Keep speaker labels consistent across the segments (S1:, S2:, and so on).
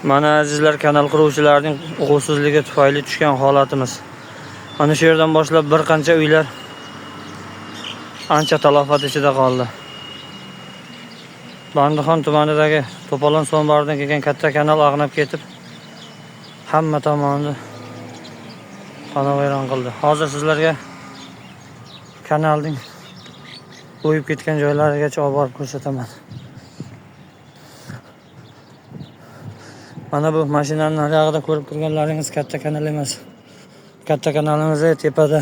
S1: Mana azizlar, kanal quruvchilarning uquvsizligi tufayli tushgan holatimiz. Mana shu yerdan boshlab bir qancha uylar ancha talafot ichida qoldi. Bandixon tumanidagi To'polon so'mbaridan kelgan katta kanal ag'nab ketib, hamma tomonni qonavayron qildi. Hozir sizlarga kanalning o'yib ketgan joylarigacha olib borib ko'rsataman. Mana bu mashinaning nariyog'ida ko'rib turganlaringiz katta kanal emas. Katta kanalimizda tepada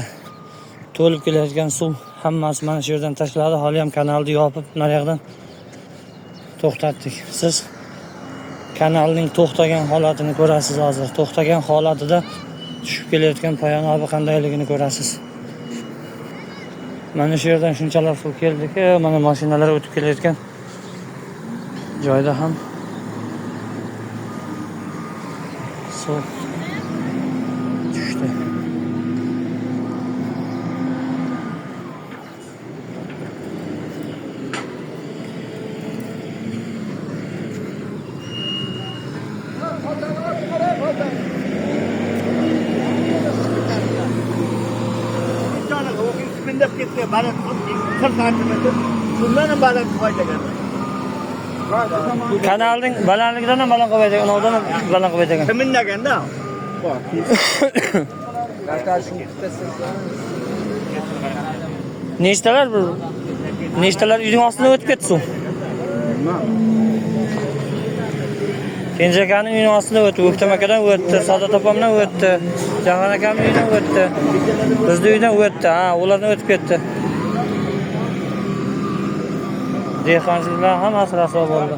S1: to'lib kelayotgan suv hammasi mana shu yerdan tashladi. Hali ham kanalni yopib nariyog'dan to'xtatdik. Siz kanalning to'xtagan holatini ko'rasiz hozir. To'xtagan holatida tushib kelayotgan poyonobi qandayligini ko'rasiz. Mana shu yerdan shunchalar suv keldi-ki, mana mashinalar o'tib kelayotgan joyda ham suv tushdi. Kanalning balandligidan ham baland qo'ydi, undan ham baland qo'ydi.
S2: Kiminaganda?
S1: Nechtalar uyning ostidan o'tib ketdi suv. Kenjakaning uyning ostidan o'tdi, O'ktam akadan o'tdi, Sadat opamdan o'tdi, Jahon akamning uyidan o'tdi, bizning uydan o'tdi. Ha, ulardan o'tib ketdi. Dehqonchiliklar hammasi rasvo bo'ldi.